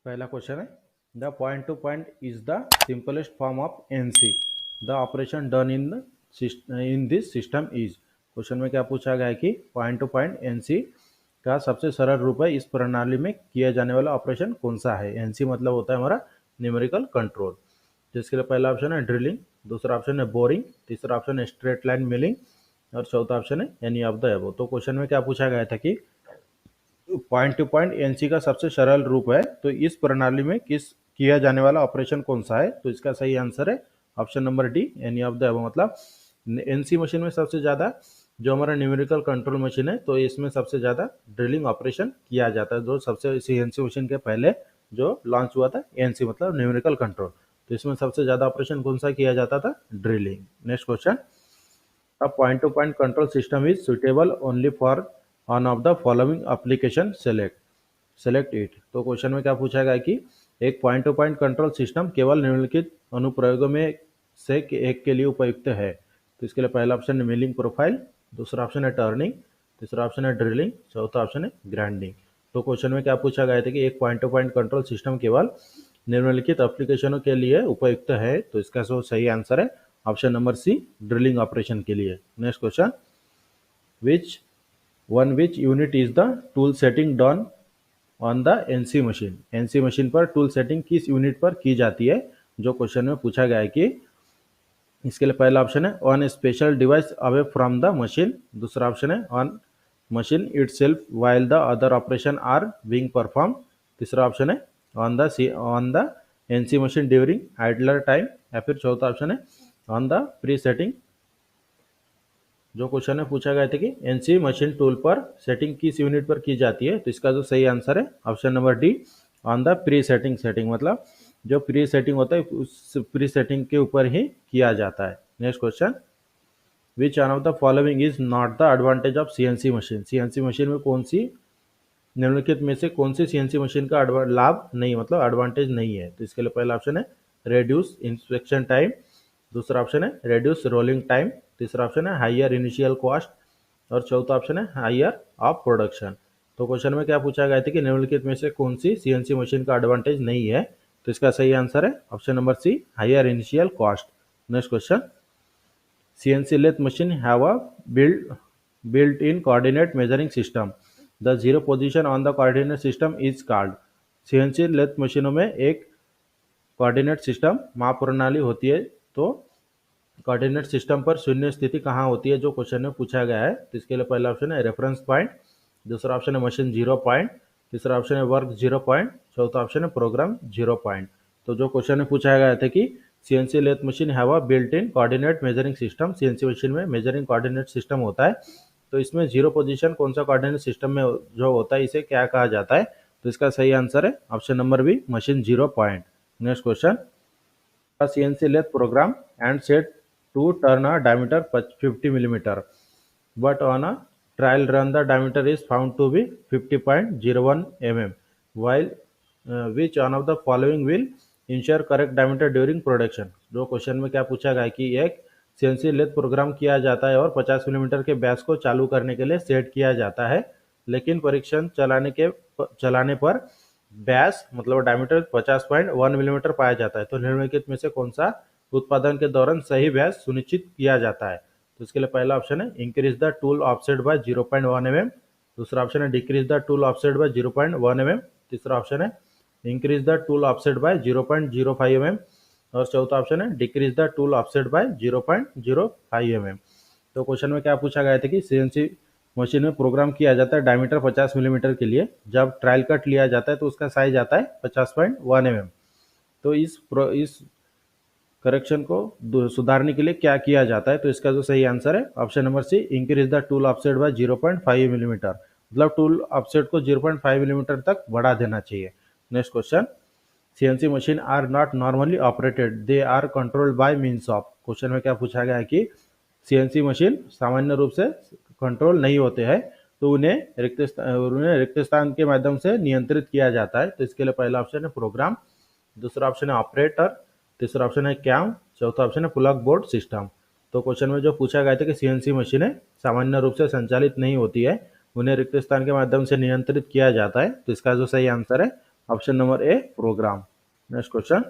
पहला क्वेश्चन है the point two point is the simplest form of NC the operation done in this system is. Question में क्या पूछा गया है कि पॉइंट टू पॉइंट एनसी का सबसे सरल रूप है इस प्रणाली में किया जाने वाला ऑपरेशन कौन सा है। एनसी मतलब होता है हमारा न्यूमेरिकल कंट्रोल। जिसके लिए पहला ऑप्शन है ड्रिलिंग, दूसरा ऑप्शन है बोरिंग, तीसरा ऑप्शन है स्ट्रेट लाइन मिलिंग और चौथा ऑप्शन है एनी ऑफ द एबो। तो क्वेश्चन में क्या पूछा गया था कि पॉइंट टू पॉइंट एनसी का सबसे सरल रूप है तो इस प्रणाली में किस किया जाने वाला ऑपरेशन कौन सा है। तो इसका सही आंसर है option number D any of the above. मतलब एनसी मशीन में सबसे ज़्यादा जो हमारा न्यूमेरिकल कंट्रोल मशीन है तो इसमें सबसे ज़्यादा ड्रिलिंग ऑपरेशन किया जाता है। जो सबसे सीएनसी मशीन के पहले जो लॉन्च हुआ था एनसी मतलब न्यूमेरिकल कंट्रोल, तो इसमें सबसे ज़्यादा ऑपरेशन कौन सा किया जाता था, drilling. Next question, A point-to-point control system is suitable only for one of the following application select it। तो क्वेश्चन में क्या पूछा गया कि एक point two point control system केवल निम्नलिखित अनुप्रयोगों में से एक के लिए उपयुक्त है। तो इसके लिए पहला ऑप्शन है मिलिंग प्रोफाइल, दूसरा ऑप्शन है टर्निंग, तीसरा ऑप्शन है ड्रिलिंग, चौथा ऑप्शन है ग्राइंडिंग। तो क्वेश्चन में क्या पूछा गया था कि एक point two point control system केवल निम्नलिखित एप्लीकेशनों के लिए उपयुक्त है। तो इसका सही आंसर है option number C drilling operation के लिए। Next question, which unit is the tool setting done on the NC machine. NC machine पर टूल सेटिंग किस यूनिट पर की जाती है, जो क्वेश्चन में पूछा गया है कि इसके लिए पहला ऑप्शन है on a special device away from the machine, दूसरा ऑप्शन है on machine itself while the other operation are being perform, तीसरा ऑप्शन है on the NC machine during idler time, या फिर चौथा ऑप्शन है ऑन द प्री सेटिंग। जो question में पूछा गया था कि एनसी मशीन टूल पर सेटिंग किस यूनिट पर की जाती है, तो इसका जो सही आंसर है option number D on the pre setting. मतलब जो प्री सेटिंग होता है उस प्री सेटिंग के ऊपर ही किया जाता है। Next question, which one of the following is not the advantage of CNC machine. CNC machine में कौन सी निम्नलिखित में से कौन सी सीएनसी मशीन का लाभ नहीं मतलब एडवांटेज नहीं है। तो इसके लिए पहला ऑप्शन है रेड्यूस इंस्पेक्शन टाइम, दूसरा ऑप्शन है रेड्यूस रोलिंग टाइम, तीसरा ऑप्शन है हाइयर इनिशियल कॉस्ट और चौथा ऑप्शन है हाइयर ऑफ प्रोडक्शन। तो क्वेश्चन में क्या पूछा गया था कि निम्नलिखित में से कौन सी सीएनसी मशीन का एडवांटेज नहीं है। तो इसका सही आंसर है option number C higher initial cost. Next question, CNC lathe machine have a built-in coordinate measuring system. The zero position on the coordinate system is called। CNC lathe मशीनों में एक कोऑर्डिनेट सिस्टम माप प्रणाली होती है। तो coordinate system पर शून्य स्थिति कहाँ होती है, जो क्वेश्चन में पूछा गया है। तो इसके लिए पहला ऑप्शन है रेफरेंस पॉइंट, दूसरा ऑप्शन है मशीन जीरो पॉइंट, तीसरा ऑप्शन है वर्क जीरो पॉइंट, चौथा ऑप्शन है प्रोग्राम जीरो पॉइंट। तो जो क्वेश्चन में पूछा गया था कि CNC lathe machine have a built in coordinate measuring system. CNC machine में मेजरिंग कोऑर्डिनेट सिस्टम होता है। तो इसमें जीरो पोजीशन कौन सा कोऑर्डिनेट सिस्टम में जो होता है इसे क्या कहा जाता है। तो इसका सही आंसर है option number B machine zero point. Next question, CNC lathe program and set to turn a diameter 50 millimeter, but on a trial run the diameter is found to be 50.01 mm, while which one of the following will ensure correct diameter during production। जो question में क्या पूछा गया कि एक CNC lathe programme किया जाता है और 50 मिलीमीटर के व्यास को चालू करने के लिए सेट किया जाता है, लेकिन परीक्षण चलाने पर व्यास मतलब डायमीटर 50.1 मिलीमीटर पाया जाता है। तो निम्नलिखित में से कौन सा उत्पादन के दौरान सही व्यास सुनिश्चित किया जाता है। तो इसके लिए पहला ऑप्शन है increase the tool offset by 0.1 mm, दूसरा ऑप्शन है decrease the tool offset by 0.1 mm, तीसरा ऑप्शन है increase the tool offset by 0.05 mm और चौथा ऑप्शन है decrease the tool offset by 0.05 mm। तो क्वेश्चन में क्या पूछा गया था कि सीएनसी मशीन में प्रोग्राम किया जाता है डायमीटर 50 मिलीमीटर के लिए, जब ट्रायल कट लिया जाता है तो उसका साइज आता है 50.1 mm। तो इस करेक्शन को सुधारने के लिए क्या किया जाता है। तो इसका जो सही आंसर है option number C increase the tool offset by 0.5 millimetre, मतलब टूल ऑफसेट को 0.5 मिलीमीटर तक बढ़ा देना चाहिए। Next question, CNC machine are not normally operated, they are controlled by means of. Question में क्या पूछा गया है कि सीएनसी मशीन सामान्य रूप से कंट्रोल नहीं होते हैं तो उन्हें रिक्त स्थान के माध्यम से नियंत्रित किया जाता है। तो इसके लिए पहला ऑप्शन है प्रोग्राम, दूसरा ऑप्शन है ऑपरेटर, तीसरा ऑप्शन है कैम, चौथा ऑप्शन है प्लग बोर्ड सिस्टम। तो क्वेश्चन में जो पूछा गया था कि सीएनसी मशीनें सामान्य रूप से संचालित नहीं होती है, उन्हें रिक्त स्थान के माध्यम से नियंत्रित किया जाता है। तो इसका जो सही आंसर है option number A program. Next question,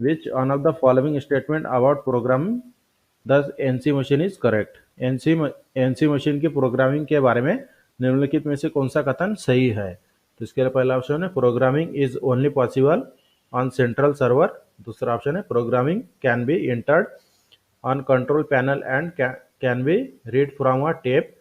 which one of the following statement about programming the NC machine is correct. NC machine की प्रोग्रामिंग के बारे में निम्नलिखित में से कौन सा कथन सही है। तो इसके लिए पहला ऑप्शन है programming is only possible on central server. दूसरा ऑप्शन है programming can be entered on control panel and can be read from a tape.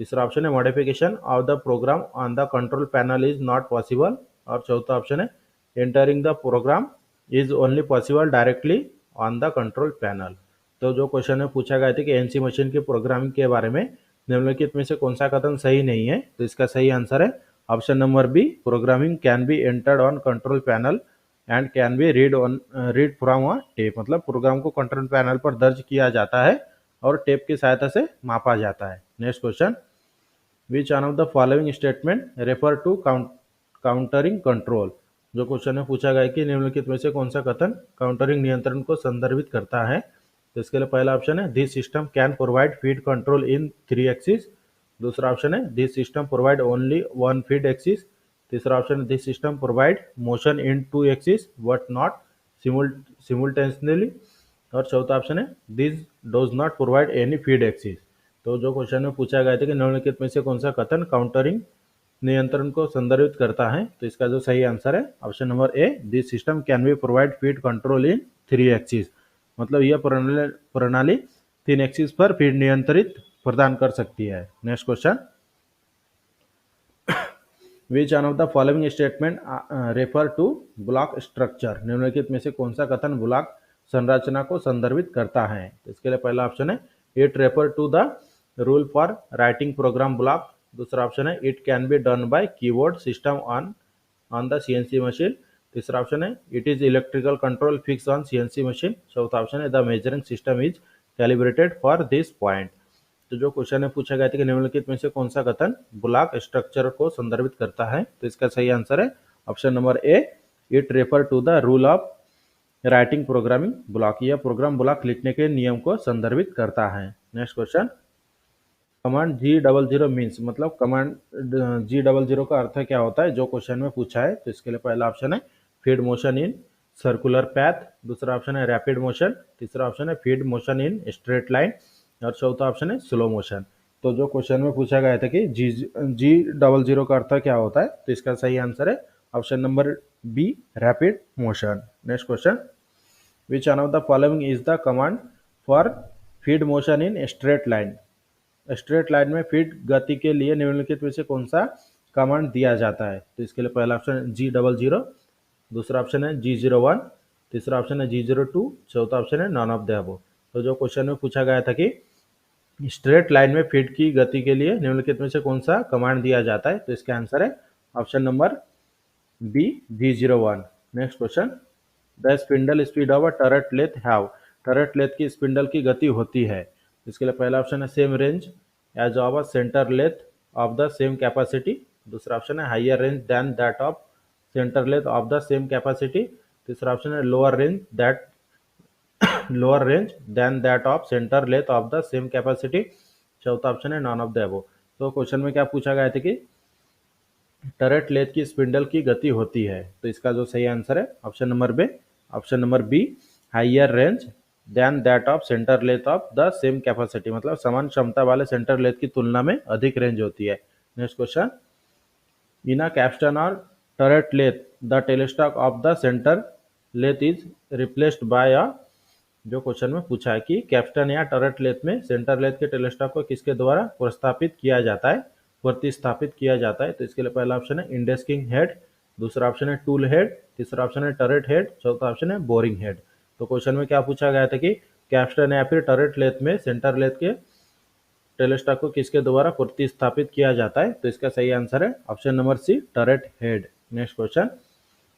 तीसरा ऑप्शन है modification of the program on the control panel is not possible. और चौथा option है entering the program is only possible directly on the control panel. तो जो question में पूछा गया था कि एनसी मशीन की प्रोग्रामिंग के बारे में निम्नलिखित में से कौन सा कथन सही नहीं है, तो इसका सही आंसर है option number B, programming can be entered on control panel and can be read from a tape. मतलब प्रोग्राम को कंट्रोल पैनल पर दर्ज किया जाता है और टेप की सहायता से मापा जाता है। Next question, which one of the following statement refer to countering control. जो क्वेश्चन में पूछा गया है कि निम्नलिखित में से कौन सा कथन काउंटरिंग नियंत्रण को संदर्भित करता है। तो इसके लिए पहला ऑप्शन है this system can provide feed control in 3 axis. दूसरा ऑप्शन है this system provide only 1 feed axis. तीसरा ऑप्शन है this system provide motion in 2 axis but not simultaneously. और चौथा ऑप्शन है this does not provide any feed axis. तो जो question में पूछा गया था कि निम्नलिखित में से कौन सा कथन काउंटरिंग नियंत्रण को संदर्भित करता है, तो इसका जो सही आंसर है option number A, this system can be provide feed control in 3 axis. मतलब यह प्रणाली 3 एक्सिस पर फीड नियंत्रित प्रदान कर सकती है। Next question, which one of the following statement refer to block structure. निम्नलिखित में से कौन सा कथन ब्लॉक संरचना को संदर्भित करता है। तो इसके लिए पहला ऑप्शन है it refer to the rule for writing program block. दूसरा ऑप्शन है it can be done by keyboard system on the CNC machine. तीसरा ऑप्शन है it is electrical control fix on CNC machine. चौथा option है the measuring system is calibrated for this point. तो जो question में पूछा गया था कि निम्नलिखित में से कौन सा कथन ब्लॉक स्ट्रक्चर को संदर्भित करता है, तो इसका सही आंसर है option number A, it refer to the rule of writing programming block. यह प्रोग्राम ब्लॉक लिखने के नियम को संदर्भित करता है। Next question, command G00 means, मतलब कमांड G00 का अर्थ क्या होता है, जो क्वेश्चन में पूछा है। तो इसके लिए पहला ऑप्शन है feed motion in circular path. दूसरा ऑप्शन है रैपिड मोशन। तीसरा ऑप्शन है feed motion in straight line. और चौथा ऑप्शन है स्लो मोशन। तो जो क्वेश्चन में पूछा गया था कि G00 का अर्थ क्या होता है, तो इसका सही आंसर है option number B, rapid motion. Next question, which one of the following is the command for feed motion in straight line. Straight line में फीड गति के लिए निम्नलिखित में से कौन सा कमांड दिया जाता है। तो इसके लिए पहला ऑप्शन है G00, दूसरा ऑप्शन है G01, तीसरा ऑप्शन है G02, चौथा ऑप्शन है नॉन ऑफ द अबव। तो जो क्वेश्चन में पूछा गया था कि स्ट्रेट लाइन में फीड की गति के लिए निम्नलिखित में से कौन सा कमांड दिया जाता है, तो इसका आंसर है option number B, G01। Next question, the spindle speed of a turret lathe have. Turret lathe की स्पिंडल की गति होती है। इसके लिए पहला ऑप्शन है same range as of a centre lathe of the same capacity. दूसरा ऑप्शन है higher range than that of centre lathe of the same capacity. तीसरा ऑप्शन है lower range than that of centre lathe of the same capacity. चौथा option है none of the above. तो question में क्या पूछा गया था कि टरट लेथ की स्पिंडल की गति होती है, तो इसका जो सही आंसर है option number B, higher range than that of centre lathe of the same capacity. मतलब समान क्षमता वाले सेंटर लेथ की तुलना में अधिक रेंज होती है। Next question, in a capstan और turret lathe the tailstock of the centre lathe is replaced by a. जो क्वेश्चन में पूछा है कि कैप्स्टन या टरट लेथ में सेंटर लेथ के टेलस्टॉक को किसके द्वारा प्रतिस्थापित किया जाता है, तो इसके लिए पहला ऑप्शन है इंडेक्सिंग हेड। दूसरा ऑप्शन है टूल हेड। तीसरा ऑप्शन है टरट हेड। चौथा ऑप्शन है बोरिंग हेड। तो क्वेश्चन में क्या पूछा गया था कि कैप्स्टन या फिर टरट लेथ में सेंटर लेथ के टेलस्टॉक को किसके द्वारा प्रतिस्थापित किया जाता है, तो इसका सही आंसर है option number C, turret head. Next question,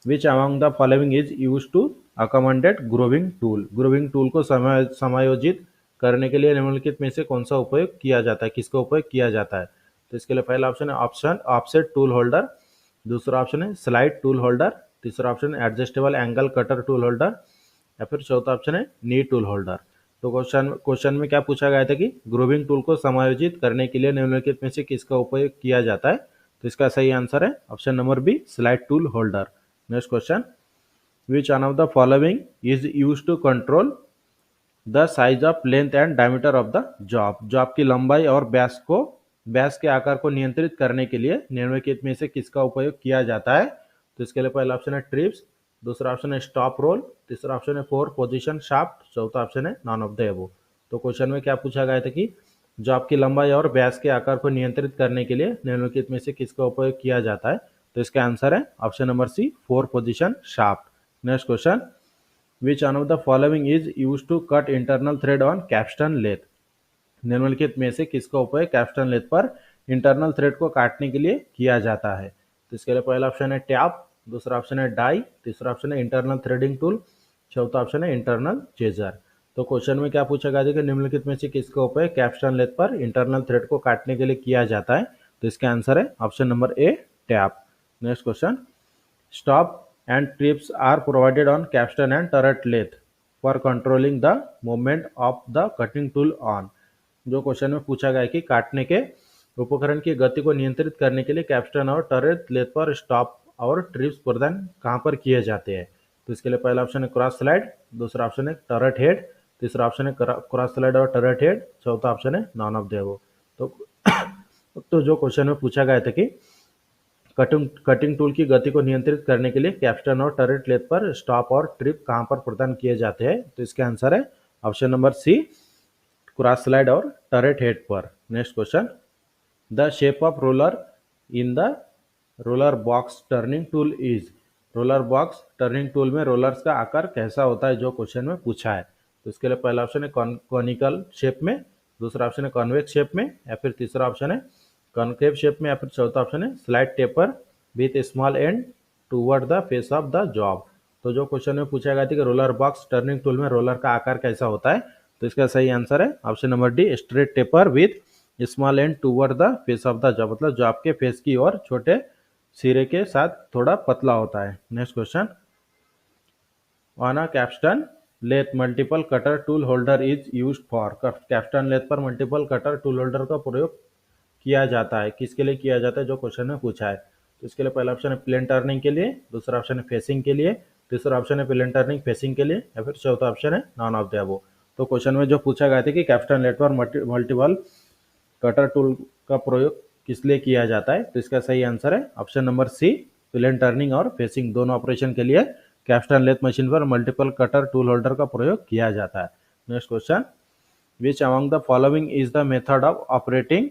which among the following is use to accommodate grooving tool. Grooving tool को समायोजित करने के लिए निम्नलिखित में से कौन सा उपयोग किया जाता है, किसका उपयोग किया जाता है। तो इसके लिए पहला ऑप्शन है ऑफसेट टूल होल्डर। दूसरा ऑप्शन है स्लाइड टूल होल्डर। तीसरा ऑप्शन है adjustable angle cutter tool holder. या फिर चौथा ऑप्शन है नी टूल होल्डर। तो क्वेश्चन में क्या पूछा गया था कि ग्रूविंग टूल को समायोजित करने के लिए निम्नलिखित में से किसका उपयोग किया जाता है, तो इसका सही आंसर है option number B, slide tool holder. Next question, which one of the following is use to control the size of length and diameter of the job. Job की लंबाई और व्यास के आकार को नियंत्रित करने के लिए निम्नलिखित में से किसका उपयोग किया जाता है? तो इसके लिए पहला ऑप्शन है ट्रिप्स, दूसरा ऑप्शन है स्टॉप रोल, तीसरा ऑप्शन है फोर पोजीशन शाफ्ट, चौथा ऑप्शन है नॉन ऑफ द एबो। तो क्वेश्चन में क्या पूछा गया था कि जॉब की लंबाई और व्यास के आकार को नियंत्रित करने के लिए निम्नलिखित में से किसका उपयोग किया जाता है? तो इसका आंसर है option number C, four position shaft. Next question, which one of the following is use to cut internal thread on capstan lathe. निम्नलिखित में से किसका उपयोग कैप्स्टन लेथ पर इंटरनल थ्रेड को काटने के लिए किया जाता है? तो इसके लिए पहला ऑप्शन है टैप, दूसरा ऑप्शन है डाई, तीसरा ऑप्शन है इंटरनल थ्रेडिंग टूल, चौथा ऑप्शन है इंटरनल चेजर। तो क्वेश्चन में क्या पूछा गया था कि निम्नलिखित में से किसका उपयोग कैप्स्टन लेथ पर इंटरनल थ्रेड को काटने के लिए किया जाता है? तो इसका आंसर है option number A, tap. Next question, stop and trips are provided on capstan and turret lathe for controlling the movement of the cutting tool on। जो क्वेश्चन में पूछा गया है कि काटने के उपकरण की गति को नियंत्रित करने के लिए कैप्स्टन और टरेट लेथ पर स्टॉप और ट्रिप्स प्रदान कहां पर किए जाते हैं? तो इसके लिए पहला ऑप्शन है क्रॉस स्लाइड, दूसरा ऑप्शन है टरेट हेड, तीसरा ऑप्शन है क्रॉस स्लाइड और टरेट हेड, चौथा ऑप्शन है नॉन ऑफ द अबव। तो जो क्वेश्चन में पूछा गया था कि कटिंग टूल की गति को नियंत्रित करने के लिए कैप्स्टन और टरेट लेथ पर स्टॉप और ट्रिप कहां पर प्रदान किए जाते हैं? तो इसका आंसर है option number C, cross slide और टरेट हेड पर। Next question, the shape of roller in the roller box turning tool is. Roller box turning tool में रोलर्स का आकार कैसा होता है? जो क्वेश्चन में पूछा है। तो इसके लिए पहला ऑप्शन है कॉनिकल शेप में, दूसरा ऑप्शन है कॉन्वेक्स शेप में, या फिर तीसरा ऑप्शन है कॉन्केव शेप में, या फिर चौथा ऑप्शन है slide taper with small and toward the face of the job. तो जो क्वेश्चन में पूछा गया था कि रोलर बॉक्स टर्निंग टूल में रोलर का आकार कैसा होता है? तो इसका सही आंसर है option number D, straight taper with small and toward the face of the job, मतलब जॉब के फेस की ओर छोटे सिरे के साथ थोड़ा पतला होता है। Next question, on a capstan lathe multiple cutter tool holder is used for. Capstan lathe पर मल्टीपल कटर टूल होल्डर का प्रयोग किया जाता है, किसके लिए किया जाता है? जो क्वेश्चन में पूछा है। तो इसके लिए पहला ऑप्शन है प्लेन टर्निंग के लिए, दूसरा ऑप्शन है फेसिंग के लिए, तीसरा ऑप्शन है प्लेन टर्निंग फेसिंग के लिए, या फिर चौथा ऑप्शन है नॉन ऑफ द अबव। तो क्वेश्चन में जो पूछा गया था कि कैप्स्टन लेथ पर मल्टीपल कटर टूल का प्रयोग किस लिए किया जाता है? तो इसका सही आंसर है option number C, plain turning और फेसिंग दोनों ऑपरेशन के लिए कैप्स्टन लेथ मशीन पर मल्टीपल कटर टूल होल्डर का प्रयोग किया जाता है। Next question, which among the following is the method of operating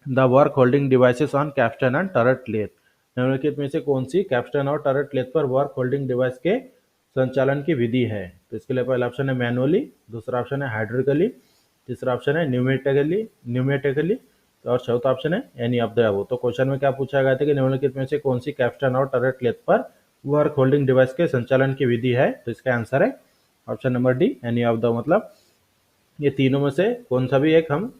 the work holding devices on capstan and turret lathe. निम्नलिखित में से कौन सी कैप्स्टन और टरेट लेथ पर वर्क होल्डिंग डिवाइस के संचालन की विधि है? तो इसके लिए पहला ऑप्शन है मैनुअली, दूसरा ऑप्शन है हाइड्रोलिकली, तीसरा ऑप्शन है न्यूमेटिकली और चौथा ऑप्शन है एनी ऑफ द अबव। तो क्वेश्चन में क्या पूछा गया था कि निम्नलिखित में से कौन सी कैप्स्टन और टरेट लेथ पर वर्क होल्डिंग डिवाइस के संचालन की विधि है? तो इसका आंसर है option number D, any of the, मतलब ये तीनों में से कौन सा भी एक हम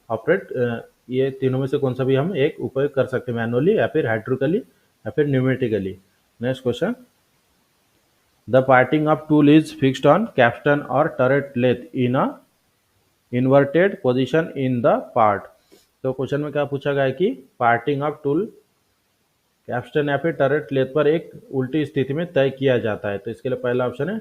ये तीनों में से कौन सा भी हम एक उपयोग कर सकते हैं, मैनुअली या फिर हाइड्रोलिकली या फिर pneumatically. Next question, the parting off tool is fixed on capstan और turret lathe in a inverted position in the part. तो क्वेश्चन में क्या पूछा गया है कि पार्टिंग ऑफ टूल कैप्स्टन या फिर टरेट लेथ पर एक उल्टी स्थिति में तय किया जाता है। तो इसके लिए पहला ऑप्शन है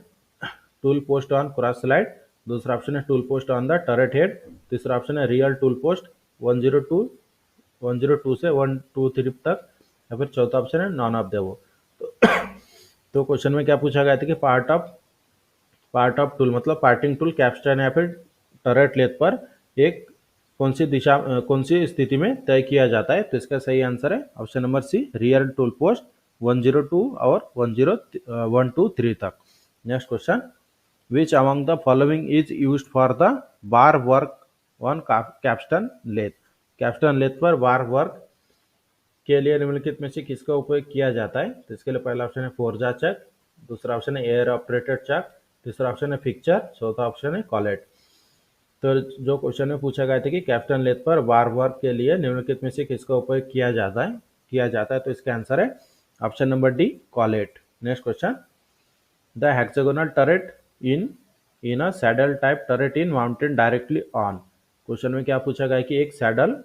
tool post on cross slide, दूसरा ऑप्शन है tool post on the turret head, तीसरा ऑप्शन है रियल टूल पोस्ट 102 से 123 तक, या फिर चौथा ऑप्शन है नॉन ऑफ द अबव। तो क्वेश्चन में क्या पूछा गया था कि पार्ट ऑफ टूल मतलब पार्टिंग टूल कैप्स्टन या फिर टरेट लेथ पर एक कौन सी स्थिति में तय किया जाता है? तो इसका सही आंसर है option number C, real tool post 102 और 123 तक। Next question, which among the following is used for the bar work on capstan lathe. Capstan lathe पर बार वर्क के लिए निम्नलिखित में से किसका उपयोग किया जाता है? तो इसके लिए पहला ऑप्शन है फोर्जा चक, दूसरा ऑप्शन है एयर ऑपरेटेड चक, तीसरा ऑप्शन है फिक्चर, चौथा ऑप्शन है कॉलेट। तो जो क्वेश्चन में पूछा गया था कि कैप्स्टन लेथ पर बार वर्क के लिए निम्नलिखित में से किसका उपयोग किया जाता है, तो इसका आंसर है option number D, collet. Next question, the hexagonal turret in a saddle type turret in mountain directly on. Question में क्या पूछा गया कि एक सैडल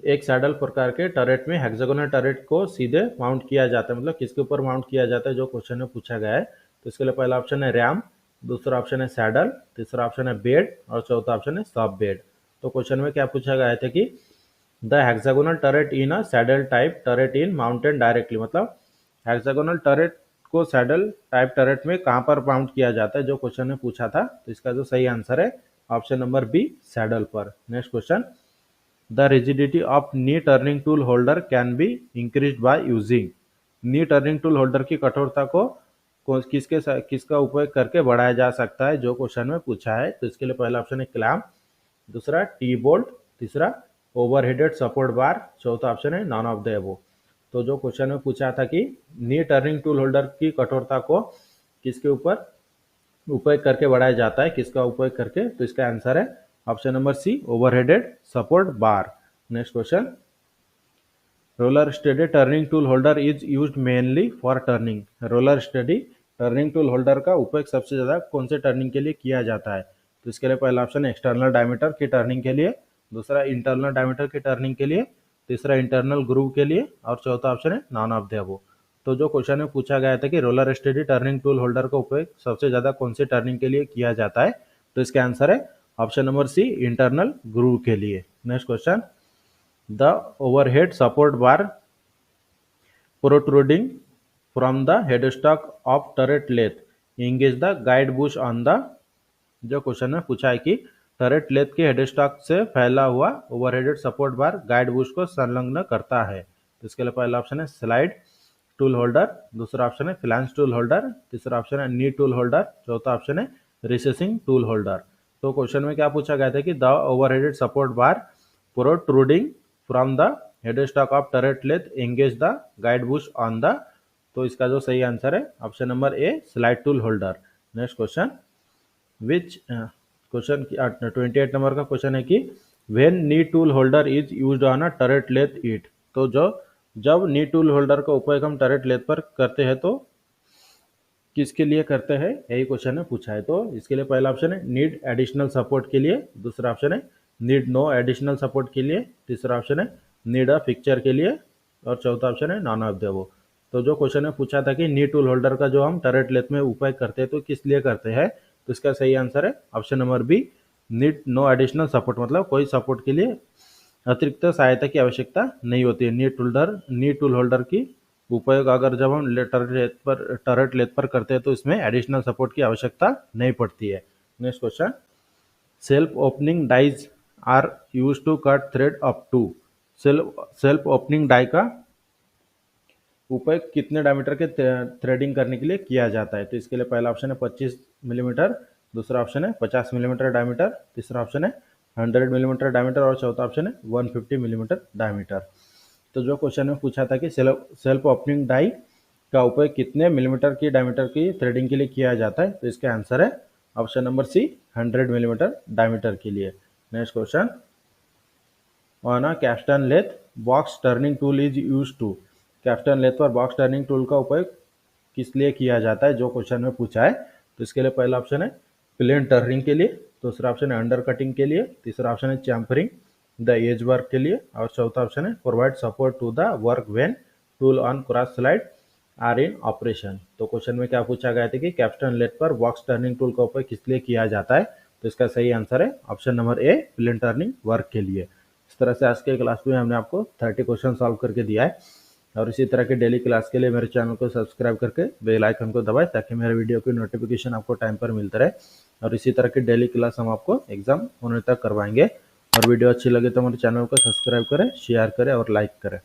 एक सैडल प्रकार के टरेट में हेक्सागोनल टरेट को सीधे माउंट किया जाता है, मतलब किसके ऊपर माउंट किया जाता है जो क्वेश्चन में पूछा गया है। तो इसके लिए पहला ऑप्शन है रैम, दूसरा ऑप्शन है सैडल, तीसरा ऑप्शन है बेड और चौथा ऑप्शन है सब बेड। तो क्वेश्चन में क्या पूछा गया था कि the hexagonal turret in a saddle type turret in mountain directly, मतलब हेक्सागोनल टरेट को सैडल टाइप टरेट में कहाँ पर माउंट किया जाता है जो क्वेश्चन में पूछा था। तो इसका जो सही आंसर है ऑप्शन नंबर बी, सैडल पर। Next question, the rigidity of knee turning tool holder can be increase by using. Knee turning tool holder की कठोरता को किसका उपयोग करके बढ़ाया जा सकता है जो क्वेश्चन में पूछा है। तो इसके लिए पहला ऑप्शन है क्लैंप, दूसरा टी बोल्ट, तीसरा ओवरहेडेड सपोर्ट बार, चौथा ऑप्शन है नॉन ऑफ द अबव। तो जो क्वेश्चन में पूछा था कि नी टर्निंग टूल होल्डर की कठोरता को किसके ऊपर उपयोग करके बढ़ाया जाता है, किसका उपयोग करके, तो इसका आंसर है option number C, overheaded support bar. Next question, roller steady turning tool holder is used mainly for turning. Roller steady turning tool holder का उपयोग सबसे ज्यादा कौन से टर्निंग के लिए किया जाता है। तो इसके लिए पहला ऑप्शन है एक्सटर्नल डायमीटर की टर्निंग के लिए, दूसरा इंटरनल डायमीटर की टर्निंग के लिए, तीसरा इंटरनल ग्रूव के लिए और चौथा ऑप्शन है नॉन ऑफ द अबव। तो जो क्वेश्चन में पूछा गया था कि roller steady turning tool holder का उपयोग सबसे ज्यादा कौन से टर्निंग के लिए किया जाता है, तो इसका आंसर है option number C, internal groove के लिए। Next question, the overhead support bar protruding from the headstock of turret lathe engage the guide bush on the. जो क्वेश्चन में पूछा है कि टरेट लेथ के हेडस्टॉक से फैला हुआ ओवरहेडेड सपोर्ट बार गाइड बुश को संलग्न करता है। तो इसके लिए पहला ऑप्शन है स्लाइड टूल होल्डर, दूसरा ऑप्शन है फ्लैंज टूल होल्डर, तीसरा ऑप्शन है नी टूल होल्डर, चौथा ऑप्शन है रिसेसिंग टूल होल्डर। तो क्वेश्चन में क्या पूछा गया था कि the overheaded support bar protruding from the headstock of turret lathe engage the guide bush on the. तो इसका जो सही आंसर है option number A, slide tool holder. Next question, which question 28 number का क्वेश्चन है कि when knee tool holder is used on a turret lathe it. तो जब नी टूल होल्डर का उपयोग हम टरेट लेथ पर करते हैं तो किसके लिए करते हैं, यही क्वेश्चन है पूछा है। तो इसके लिए पहला ऑप्शन है नीड एडिशनल सपोर्ट के लिए, दूसरा ऑप्शन है नीड नो एडिशनल सपोर्ट के लिए, तीसरा ऑप्शन है नीड अ पिक्चर के लिए और चौथा ऑप्शन है नॉन ऑफ द अबव। तो जो क्वेश्चन में पूछा था कि नी टूल होल्डर का जो हम टरेट लेथ में उपयोग करते हैं तो किस लिए करते हैं, तो इसका सही आंसर है option number B, need no additional support, मतलब कोई सपोर्ट के लिए अतिरिक्त सहायता की आवश्यकता नहीं होती है। नी टूल होल्डर की उपयोग अगर जब हम टरेट लेथ पर करते हैं तो इसमें एडिशनल सपोर्ट की आवश्यकता नहीं पड़ती है। Next question, self opening dies are use to cut thread up to. Self opening die का उपयोग कितने डायमीटर के थ्रेडिंग करने के लिए किया जाता है। तो इसके लिए पहला ऑप्शन है 25 मिलीमीटर, दूसरा ऑप्शन है 50 मिलीमीटर डायमीटर, तीसरा ऑप्शन है 100 मिलीमीटर डायमीटर और चौथा ऑप्शन है 150 मिलीमीटर डायमीटर। तो जो क्वेश्चन में पूछा था कि सेल्फ ओपनिंग डाई का उपयोग कितने मिलीमीटर की डायमीटर की थ्रेडिंग के लिए किया जाता है, तो इसका आंसर है option number C, 100 millimetre diameter के लिए। Next question, on a capstan lathe box turning tool is use to. Capstan lathe पर बॉक्स टर्निंग टूल का उपयोग किस लिए किया जाता है जो क्वेश्चन में पूछा है। तो इसके लिए पहला ऑप्शन है प्लेन टर्निंग के लिए, दूसरा ऑप्शन है अंडर कटिंग के लिए, तीसरा ऑप्शन है चैम्फरिंग द एज वर्क के लिए और चौथा ऑप्शन है provide support to the work when tool on cross slide are in operation. तो क्वेश्चन में क्या पूछा गया था कि कैप्स्टन लेथ पर बॉक्स टर्निंग टूल का उपयोग किस लिए किया जाता है। तो इसका सही आंसर है option number A, plain turning work के लिए। इस तरह से आज के क्लास में हमने आपको 30 क्वेश्चन सॉल्व करके दिया है और इसी तरह के डेली क्लास के लिए मेरे चैनल को सब्सक्राइब करके बेल आइकन को दबाएं ताकि मेरे वीडियो की नोटिफिकेशन आपको टाइम पर मिलता रहे। और इसी तरह की डेली क्लास हम आपको एग्जाम होने तक करवाएंगे। और वीडियो अच्छी लगे तो हमारे चैनल को सब्सक्राइब करें, शेयर करें और लाइक करें।